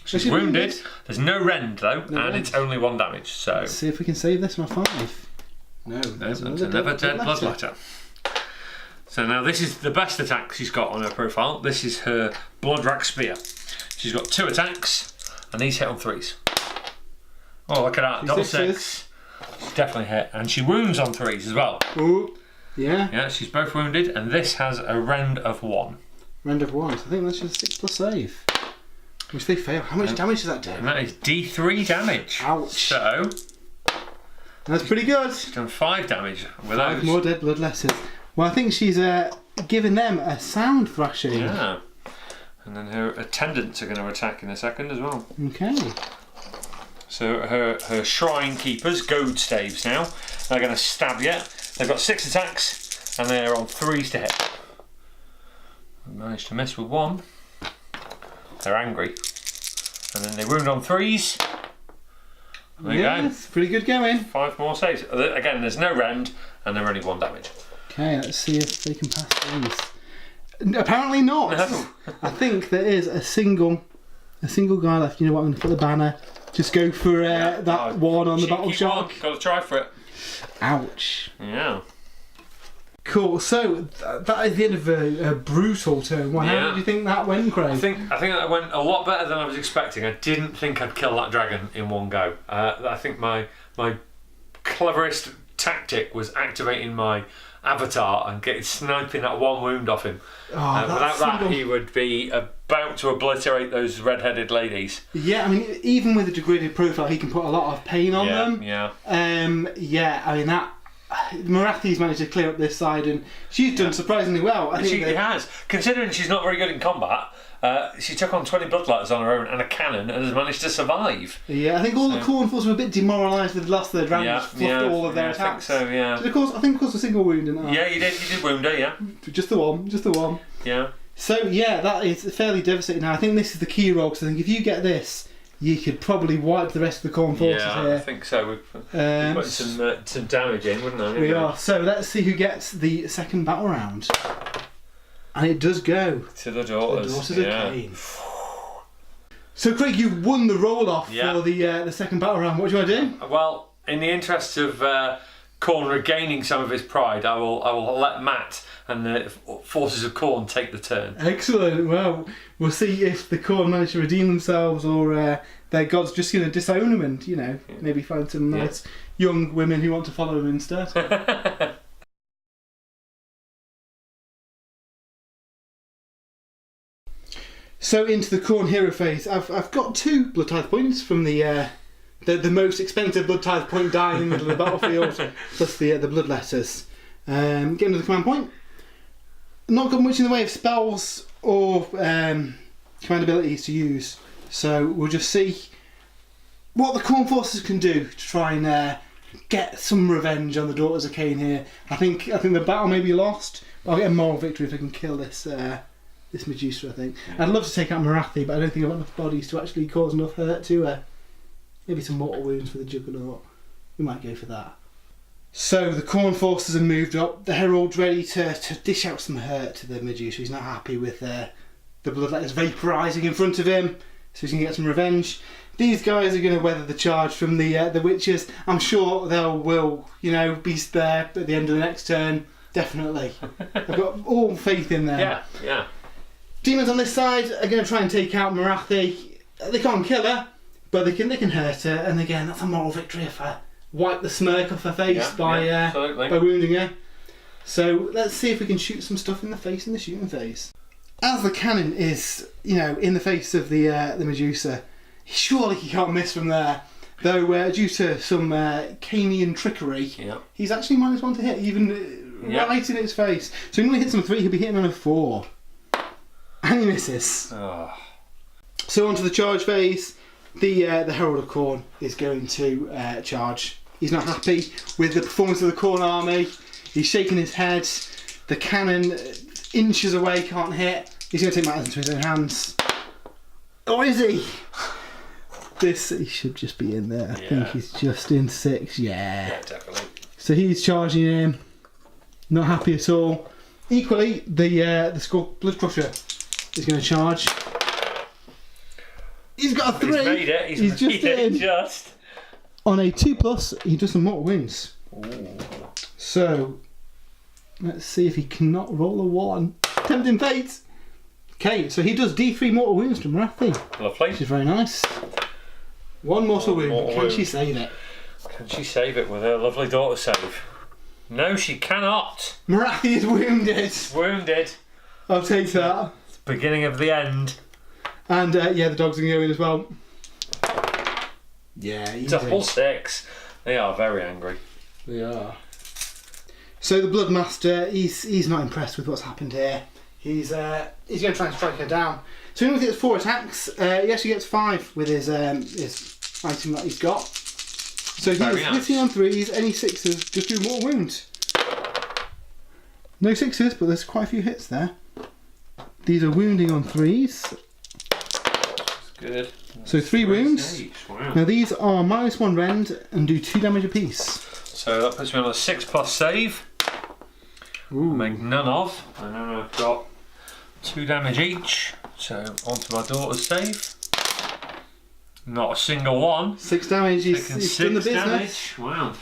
She's wounded. There's no rend though, and it's only 1 damage. So let's see if we can save this on a 5. No, that's another dead bloodletter. So now this is the best attack she's got on her profile. This is her Bloodrack Spear. She's got 2 attacks, and these hit on 3s. Oh, look at that, double 6. She's definitely hit, and she wounds on 3s as well. Ooh, yeah. Yeah, she's both wounded, and this has a rend of 1. Rend of 1. So I think that's just a 6+ save. Which they fail. How much damage does that do? And that is D3 damage. Ouch. So that's pretty good. She's done 5 damage with those. 5 more dead bloodletters. Well, I think she's giving them a sound thrashing. Yeah. And then her attendants are going to attack in a second as well. Okay. So her Shrine Keepers, Goad Staves now, they're going to stab you. They've got 6 attacks and they're on 3s to hit. Managed to miss with 1. They're angry. And then they wound on 3s. There you go. It's pretty good going. 5 more saves. Again, there's no rend and they're only 1 damage. Okay, let's see if they can pass these. Apparently not. No. I think there is a single guy left. You know what? I'm going to put the banner. Just go for that one on the battle shark. Got to try for it. Ouch. Yeah. Cool. So that is the end of a brutal turn. Well, how did you think that went, Craig? I think that went a lot better than I was expecting. I didn't think I'd kill that dragon in one go. I think my cleverest tactic was activating my avatar and sniping that 1 wound off him. Without that, he would be about to obliterate those red-headed ladies. Yeah, I mean, even with a degraded profile, he can put a lot of pain on them. Yeah. I mean that. Marathi's managed to clear up this side, and she's done surprisingly well. I think she has, considering she's not very good in combat. She took on 20 bloodletters on her own and a cannon, and has managed to survive. Yeah, I think all the Khorne forces were a bit demoralised with the loss of their dragons, fluffed all of their attacks. I think so. Yeah. I think of course a single wound, didn't I? Yeah, you did wound her. Yeah. Just the one. Yeah. So yeah, that is fairly devastating. Now I think this is the key role, because I think if you get this, you could probably wipe the rest of the Khorne forces here. Yeah, I think so. We're putting some damage in, wouldn't I? We are. So let's see who gets the second battle round. And it does go to the Daughters of Khaine. So Craig, you've won the roll-off for the second battle round. What do you want to do? Well, in the interest of Khorne regaining some of his pride, I will let Matt and the forces of Khorne take the turn. Excellent. Well, we'll see if the Khorne manage to redeem themselves, or their god's just going to disown them and, maybe find some nice young women who want to follow them instead. So into the Khorne hero phase. I've got 2 blood tithe points from the most expensive blood tithe point die in the middle of the battlefield, plus the bloodletters. Getting to the command point. Not got much in the way of spells or command abilities to use, so we'll just see what the Khorne forces can do to try and get some revenge on the Daughters of Khaine here. I think the battle may be lost, but I'll get a moral victory if I can kill this Medusa. I think I'd love to take out Marathi, but I don't think I've got enough bodies to actually cause enough hurt to maybe some mortal wounds for the Juggernaut. We might go for that. So the Khorne forces have moved up. The Herald's ready to dish out some hurt to the Medusa. He's not happy with the bloodletters vaporising in front of him, so he's going to get some revenge. These guys are going to weather the charge from the Witches. I'm sure they will, be there at the end of the next turn. Definitely. I've got all faith in them. Yeah. Demons on this side are going to try and take out Marathi. They can't kill her, but they can hurt her. And again, that's a moral victory if I wipe the smirk off her face by wounding her. So let's see if we can shoot some stuff in the face in the shooting phase. As the cannon is, in the face of the Medusa, surely he can't miss from there. Though due to some Khanian trickery, he's actually -1 to hit, even right in its face. So he only hits on a 3, he'll be hitting on a 4. And he misses. Oh. So onto the charge phase. The Herald of Khorne is going to charge. He's not happy with the performance of the Khorne army. He's shaking his head. The cannon inches away, can't hit. He's going to take matters into his own hands. Or is he? He should just be in there. I think he's just in 6. Yeah, definitely. So he's charging in. Not happy at all. Equally, the Blood Crusher is going to charge. He's got a 3. He's made it. He's just made in. On a 2+, he does some mortal wounds. Ooh. So, let's see if he cannot roll a 1. Tempting fate. Okay, so he does D3 mortal wounds to Morathi. Lovely. Which is very nice. 1 mortal wound. Can she save it? Can she save it with her lovely daughter save? No, she cannot. Morathi is wounded. Wounded. I'll take that. It's the beginning of the end. And yeah, the dogs are going to go in as well. Yeah, easy. Double 6. They are very angry. They are. So the Bloodmaster, he's not impressed with what's happened here. He's going to try and strike her down. So he only gets 4 attacks. He actually gets 5 with his item that he's got. So he's hitting on 3s. Any 6s, just do more wounds. No 6s, but there's quite a few hits there. These are wounding on 3s. That's good. So 3 wounds. Wow. Now these are -1 rend and do 2 damage apiece. So that puts me on a 6+ save. Ooh. Make none of. And then I've got 2 damage each. So onto my daughter's save. Not a single one. 6 damage. He's done the business. Damage. Wow.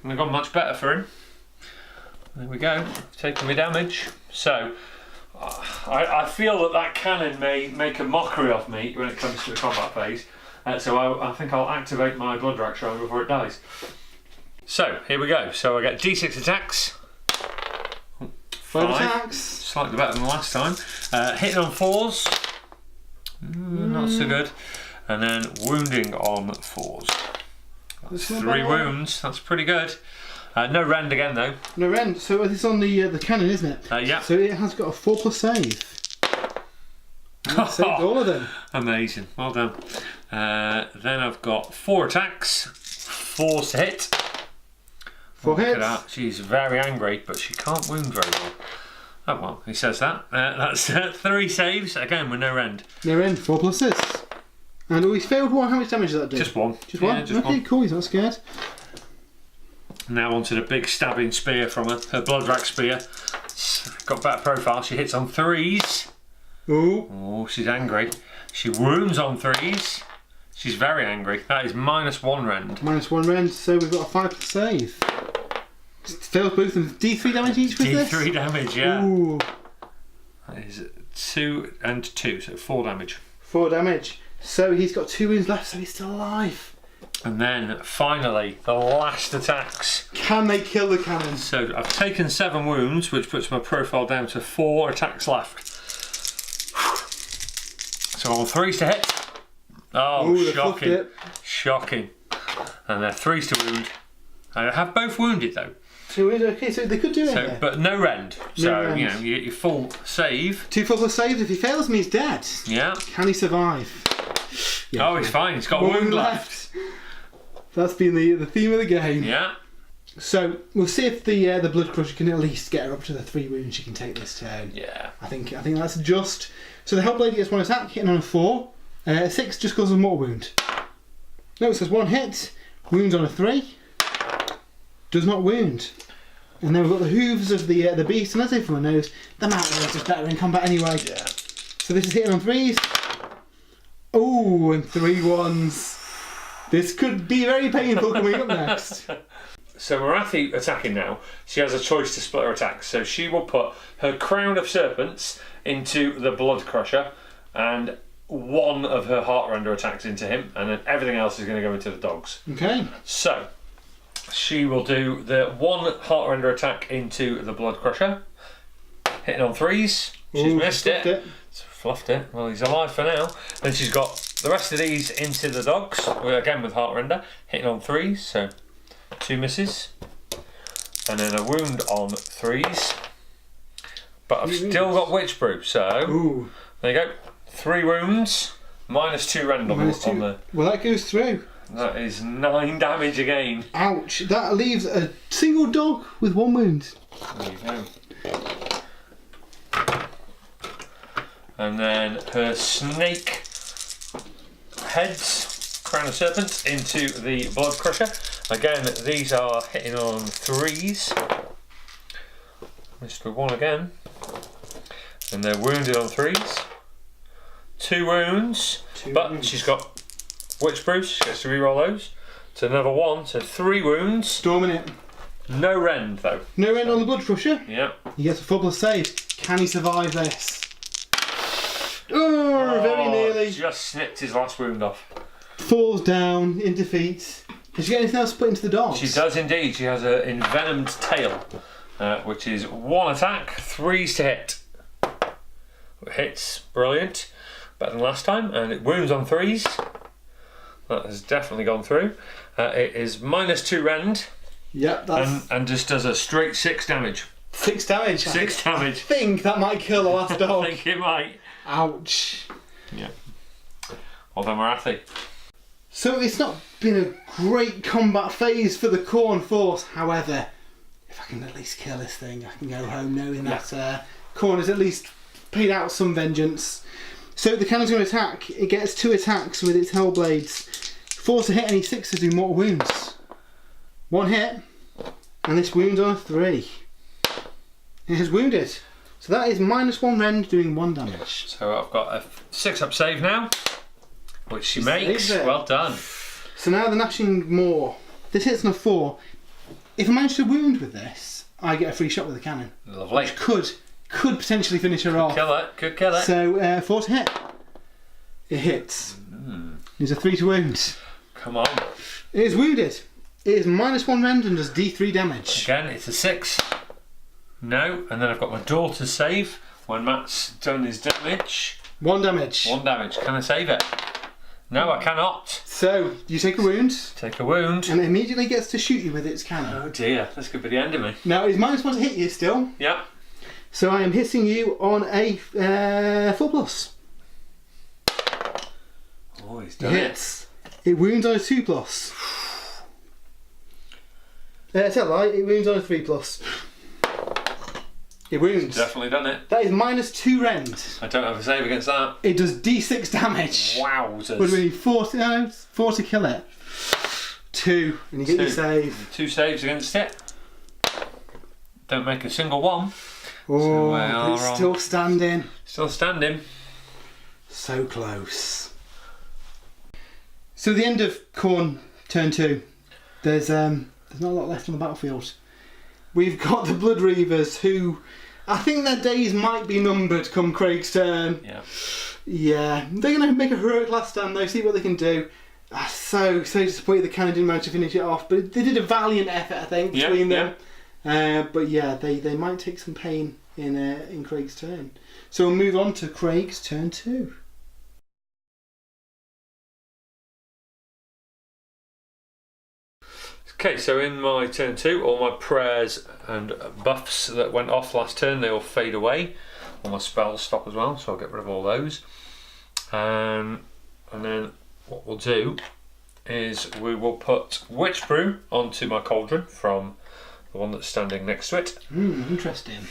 And I've got much better for him. There we go. Taking my damage. So I feel that cannon may make a mockery of me when it comes to the combat phase. So I think I'll activate my Blood Rack Shrine before it dies. So here we go. So I get D6 attacks. 5 attacks. Slightly better than last time. Hitting on 4s. Not so good. And then wounding on 4s. That's 3 wounds. That's pretty good. No rend again though. No rend. So it's on the cannon, isn't it? Yeah. So it has got a 4+ save. Saved all of them. Amazing. Well done. Then I've got 4 attacks. 4s to hit. 4 hits. Look at that. She's very angry, but she can't wound very well. Oh well, he says that. That's 3 saves again with no rend. No rend. 4+. And he's failed 1. How much damage does that do? Just 1. Just 1? Just okay, 1. cool. He's not scared. Now onto the big stabbing spear from her blood rack spear. Got better profile. She hits on 3s. Ooh. Oh, she's angry. She wounds on 3s. She's very angry. That is -1 rend. -1 rend. So we've got a 5+ save. Failed both of them. D3 damage each with this? D3 damage, yeah. Ooh. That is 2 and 2, so 4 damage. 4 damage. So he's got 2 wounds left, so he's still alive. And then finally, the last attacks. Can they kill the cannon? So I've taken 7 wounds, which puts my profile down to 4 attacks left. So on 3s to hit. Oh, ooh, shocking. Shocking. And they're 3s to wound. I have both wounded though. Okay, so they could do it. So, but no rend. So, rend. you know, you get your full save. 2 full saves. If he fails me, he's dead. Yeah. Can he survive? Yeah, Oh, he's fine. He's got a wound left. That's been the theme of the game. Yeah. So we'll see if the Blood Crusher can at least get her up to the 3 wounds she can take this turn. Yeah. I think that's just. So the Hellblade gets 1 attack, hitting on a 4. 6 just causes a mortal wound. No, it says 1 hit, wounds on a 3. Does not wound. And then we've got the hooves of the beast, and as everyone knows, the mountain is just better in combat anyway. Yeah. So this is hitting on 3s. Oh, and 3 1s. This could be very painful coming up next. So Morathi attacking now, she has a choice to split her attacks. So she will put her Crown of Serpents into the Blood Crusher and 1 of her Heartrender attacks into him, and then everything else is going to go into the dogs. Okay. So she will do the 1 Heartrender attack into the Blood Crusher, hitting on 3s. She's missed it. Fluffed it. Well, he's alive for now. Then she's got the rest of these into the dogs, again with Heartrender, hitting on 3s, so 2 misses. And then a wound on 3s. But I've still got Witch Brew, so there you go. 3 wounds, -2 rend on the. Well, that goes through. That is 9 damage again. Ouch. That leaves a single dog with 1 wound. There you go. And then her snake heads, crown of serpents, into the blood crusher. Again, these are hitting on 3s. Missed with 1 again. And they're wounded on 3s. 2 wounds. She's got witch brews, she gets to reroll those. So another 1, so 3 wounds. Storming it. No rend though. No rend on the blood crusher? Yeah. He gets a 4+ save. Can he survive this? Oh, very nearly. Just snipped his last wound off. Falls down in defeat. Has she got anything else to put into the dogs? She does indeed. She has an envenomed tail, which is 1 attack, 3s to hit. It hits, brilliant. Better than last time, and it wounds on 3s. That has definitely gone through. It is -2 rend. Yep, that's... And just does a straight 6 damage. 6 damage? 6 damage. I think that might kill the last dog. I think it might. Ouch. Yeah. Well done, Marathi. So it's not been a great combat phase for the Khorne force. However, if I can at least kill this thing, I can go home knowing that Khorne has at least paid out some vengeance. So the cannon's going to attack. It gets 2 attacks with its Hellblades. 4 to hit, any 6s do mortal wounds. 1 hit, and this wounds on a 3. It has wounded. So that is -1 rend, doing 1 damage. So I've got a 6-up save now, which she makes. Well done. So now the gnashing maw. This hits on a 4. If I manage to wound with this, I get a free shot with the cannon. Lovely. Which could potentially finish her off. Kill it. Could kill it. So 4 to hit. It hits. There's a 3 to wound. Come on. It is wounded. It is -1 rend and does D3 damage. Again, it's a 6. No, and then I've got my daughter's save when Matt's done his damage. 1 damage. 1 damage. Can I save it? No, I cannot. So you take a wound. Take a wound. And it immediately gets to shoot you with its cannon. Oh dear, this could be the end of me. Now it's -1 to hit you still. Yeah. So I am hitting you on a 4+. Oh, he's done it. It wounds on a 2+. Tell a lie, it wounds on a 3+. It wounds. Definitely done it. That is -2 rend. I don't have a save against that. It does D6 damage. Wowzers. Would we need 4 to kill it? 2, and you get your save. 2 saves against it. Don't make a single one. Oh, but it's still standing. Still standing. So close. So the end of Khorne turn 2. There's not a lot left on the battlefield. We've got the Blood Reavers, who I think their days might be numbered come Craig's turn. Yeah. Yeah, they're going to make a heroic last stand though, see what they can do. So disappointed the cannon didn't manage to finish it off, but they did a valiant effort, I think, between them. But yeah, they might take some pain in Craig's turn. So we'll move on to Craig's turn 2. Okay, so in my turn 2, all my prayers and buffs that went off last turn, they all fade away. All my spells stop as well, so I'll get rid of all those. And then what we'll do is we will put Witch Brew onto my cauldron from the one that's standing next to it. Interesting.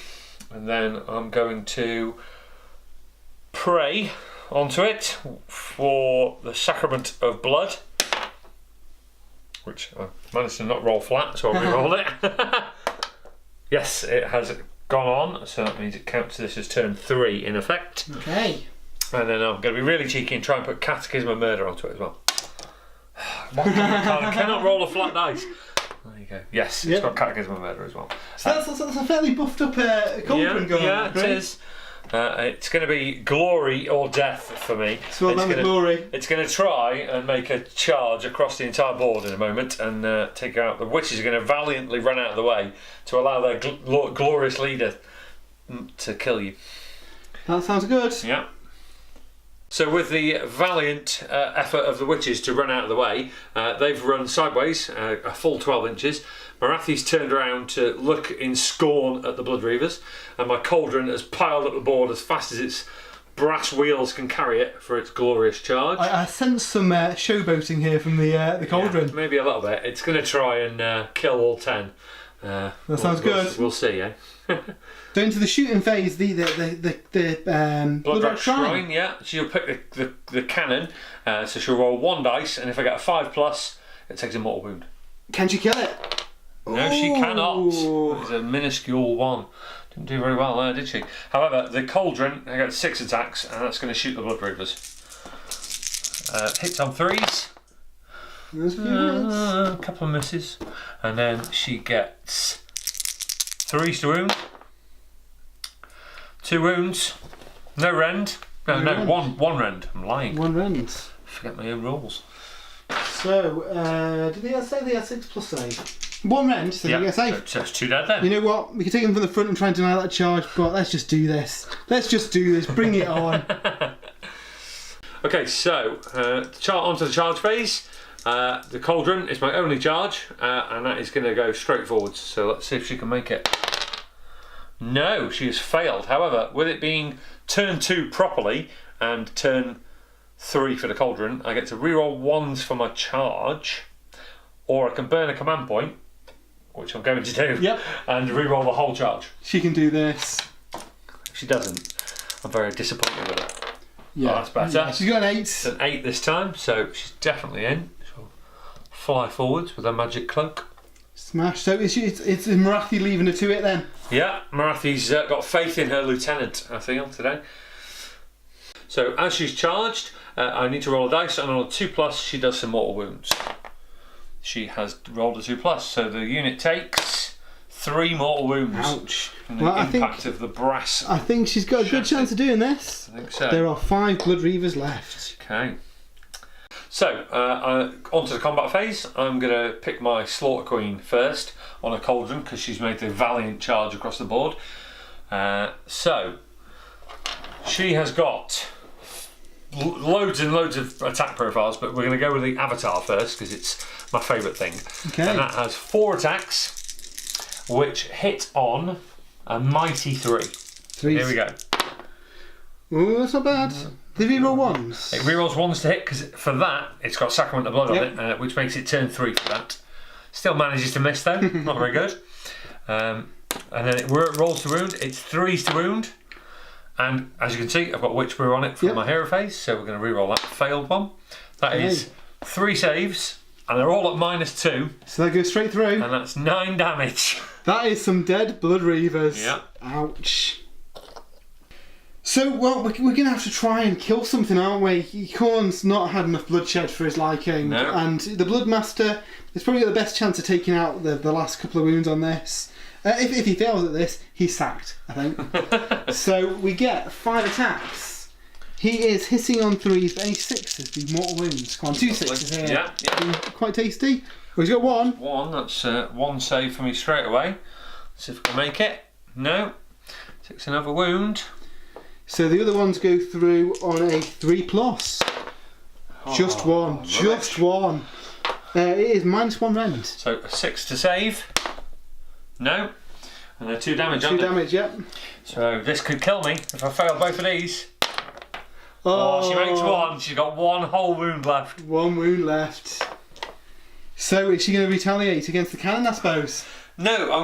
And then I'm going to pray onto it for the Sacrament of Blood, which I managed to not roll flat, so I'll re-roll it. Yes, it has gone on, so that means it counts this as turn 3 in effect. Okay. And then I'm going to be really cheeky and try and put Catechism of Murder onto it as well. I cannot roll a flat dice. There you go. Yes, it's got Catechism of Murder as well. So that's a fairly buffed up cauldron going on. Yeah, it is. It's going to be glory or death for me. So glory. It's going to try and make a charge across the entire board in a moment and take out. The witches are going to valiantly run out of the way to allow their glorious leader to kill you. That sounds good. Yeah. So with the valiant effort of the witches to run out of the way, they've run sideways a full 12 inches. Marathi's turned around to look in scorn at the Blood Reavers, and my cauldron has piled up the board as fast as its brass wheels can carry it for its glorious charge. I sense some showboating here from the cauldron. Yeah, maybe a little bit. It's going to try and kill all 10. That sounds good. We'll see, eh? So into the shooting phase, the Blood Shrine. Yeah, she'll pick the cannon, so she'll roll 1 dice, and if I get a 5+, it takes a mortal wound. Can she kill it? No, she cannot. It's a minuscule one. Didn't do very well there, did she? However, the Cauldron, I got 6 attacks, and that's going to shoot the Blood Reavers. Hits on 3s. A couple of misses, and then she gets 3s to wound, 2 wounds, no rend. No, one rend. I'm lying. 1 rend. Forget my own rules. So, did they say they had 6+ save? 1 rend, so they get save. So it's 2 dead then. You know what? We can take them from the front and try and deny that charge, but let's just do this. Bring it on. Okay, so onto the charge phase. The Cauldron is my only charge, and that is going to go straight forwards. So let's see if she can make it. No, she has failed. However, with it being turn 2 properly and turn 3 for the Cauldron, I get to reroll 1s for my charge, or I can burn a command point, which I'm going to do, and reroll the whole charge. She can do this. If she doesn't, I'm very disappointed with her. Yeah, oh, that's better. Yeah, she's got an 8. It's an 8 this time, so she's definitely in. She'll fly forwards with her magic cloak. Smash. So it's Marathi leaving her to it then? Yeah, Marathi's got faith in her lieutenant, I feel, today. So as she's charged, I need to roll a dice, and on a 2+, she does some mortal wounds. She has rolled a 2+, so the unit takes 3 mortal wounds. Ouch. From the impact of the brass. I think she's got a good chance of doing this. I think so. There are 5 Blood Reavers left. Okay. So, onto the combat phase. I'm going to pick my Slaughter Queen first on a Cauldron, because she's made the valiant charge across the board. So, she has got loads and loads of attack profiles, but we're going to go with the Avatar first, because it's my favourite thing. Okay. And that has 4 attacks, which hit on a mighty 3. Here we go. Ooh, that's not bad. They reroll 1s. It rerolls 1s to hit, because for that it's got Sacrament of Blood on it, which makes it turn 3 for that. Still manages to miss though, not very good. And then it rolls to wound. It's 3s to wound, and as you can see, I've got Witch Brew on it from my hero phase, so we're going to reroll that failed one. That is 3 saves, and they're all at -2. So that goes straight through. And that's 9 damage. That is some dead Blood Reavers. Yeah. Ouch. So, well, we're going to have to try and kill something, aren't we? Khorne's not had enough bloodshed for his liking. No. And the Bloodmaster has probably got the best chance of taking out the last couple of wounds on this. If he fails at this, he's sacked, I think. So we get 5 attacks. He is hitting on 3s, but any 6s do mortal wounds. Come on, 2 6s here. Yeah. Quite tasty. Well, he's got 1. 1, that's 1 save for me straight away. Let's see if I can make it. No. Takes another wound. So the other ones go through on a 3+. Just 1. Rubbish. Just 1. It is -1 rend. So a 6 to save. No. And they're 2 damage, 2 aren't they? damage, yep. So this could kill me if I fail both of these. Oh, she makes 1. She's got 1 whole wound left. 1 wound left. So is she going to retaliate against the cannon, I suppose? No, I'm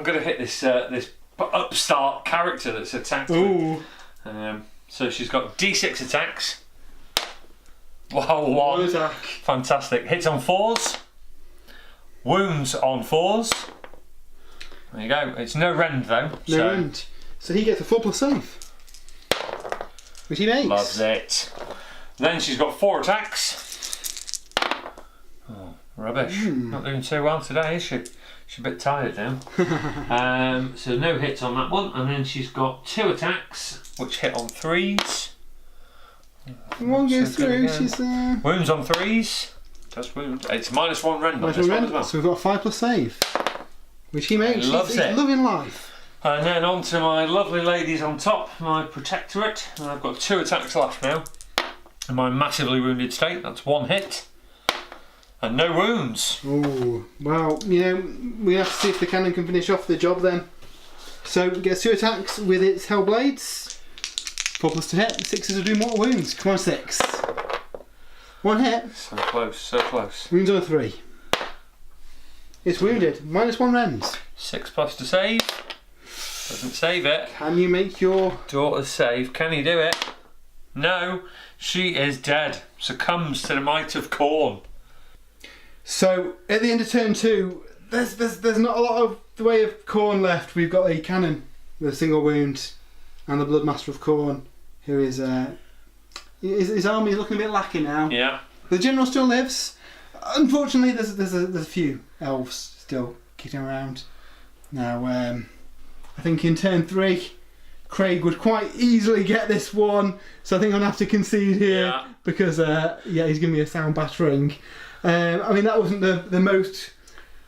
gonna hit this this upstart character that's attacked me. So she's got D6 attacks. Wow, 1 attack. Fantastic. Hits on 4s. Wounds on 4s. There you go. It's no rend though. No rend. So he gets a 4+ save. Which he makes. Loves it. Then she's got 4 attacks. Oh, rubbish. Not doing so well today, is she? She's a bit tired now. So no hits on that one. And then she's got 2 attacks, which hit on 3s. 1 goes through. She's wounds on 3s. Does wound. It's -1 rend on this one as well. So we've got a 5+ save. Which he makes. Loves it. He's loving life. And then on to my lovely ladies on top, my Protectorate. And I've got 2 attacks left now. In my massively wounded state, that's 1 hit. And no wounds. Oh, well, you know, we have to see if the cannon can finish off the job then. So it gets 2 attacks with its Hellblades. 4+ to hit, 6s will do mortal wounds. Come on, 6. 1 hit. So close, so close. Wounds on a 3. It's wounded. -1 rend. 6+ to save. Doesn't save it. Can you make your Daughters save? Can you do it? No. She is dead. Succumbs to the might of Khorne. So at the end of turn 2, there's not a lot of the way of Khorne left. We've got a cannon with a single wound, and the Bloodmaster of Khorne, who is his army is looking a bit lacking now. Yeah. The general still lives. Unfortunately, there's a few elves still kicking around. Now, I think in turn 3, Craig would quite easily get this one. So I think I'm gonna have to concede here because he's giving me a sound battering. I mean, that wasn't the most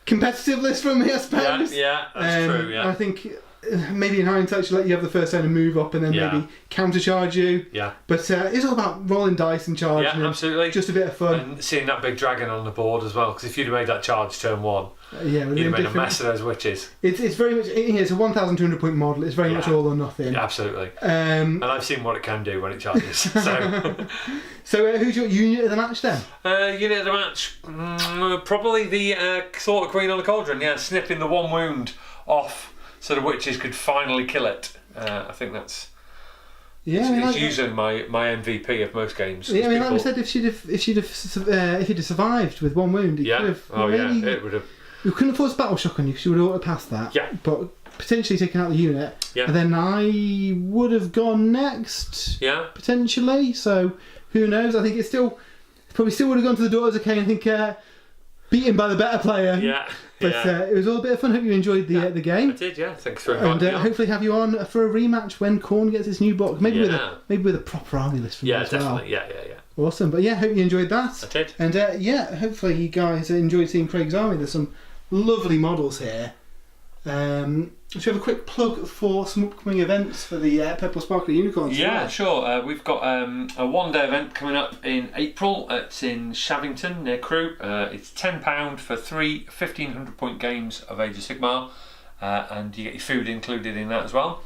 competitive list from me, I suppose. Yeah, that's true. Yeah. I think maybe in hindsight, should let you have the first turn and move up, and then maybe countercharge you. Yeah. But it's all about rolling dice and charging. Yeah, absolutely. Just a bit of fun. And seeing that big dragon on the board as well, because if you'd have made that charge turn 1, you'd have made a mess of those witches. It's very much. It's a 1,200 point model. It's very much all or nothing. Yeah, absolutely. And I've seen what it can do when it charges. So, so who's your unit of the match then? Unit of the match, probably the Slaughter Queen on the Cauldron. Yeah, snipping the 1 wound off, so the witches could finally kill it. I think that's. Yeah, it's usually my MVP of most games. Yeah, I mean, like we said, if he'd have survived with 1 wound, he could have. It would have. You couldn't force battle shock on you because you would have auto passed that. Yeah. But potentially taking out the unit. Yeah. And then I would have gone next. Yeah. Potentially. So who knows? I think it's probably still would have gone to the Daughters of Khaine. I think beaten by the better player. Yeah. But it was all a bit of fun. Hope you enjoyed the game. I did, yeah. Thanks for inviting me on. Hopefully have you on for a rematch when Khorne gets its new book. Maybe with a proper army list from you as well. Yeah. Awesome. But hope you enjoyed that. I did. And hopefully you guys enjoyed seeing Craig's army. There's some lovely models here. Should we have a quick plug for some upcoming events for the Purple Sparkly Unicorns? Yeah, sure. We've got a 1-day event coming up in April. It's in Shavington near Crewe. It's £10 for 3 1,500 point games of Age of Sigmar, and you get your food included in that as well.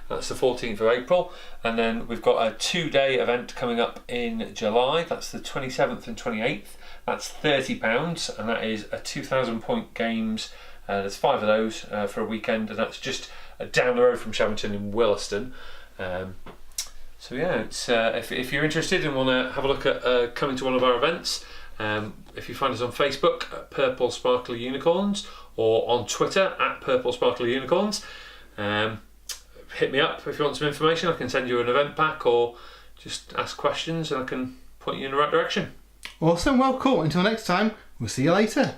That's the 14th of April. And then we've got a 2-day event coming up in July. That's the 27th and 28th. That's £30, and that is a 2,000 point games. There's 5 of those for a weekend, and that's just down the road from Shavington in Williston. So it's, if you're interested and want to have a look at coming to one of our events, if you find us on Facebook at Purple Sparkly Unicorns, or on Twitter at Purple Sparkly Unicorns, hit me up if you want some information. I can send you an event pack, or just ask questions and I can point you in the right direction. Awesome. Well, cool. Until next time, we'll see you later.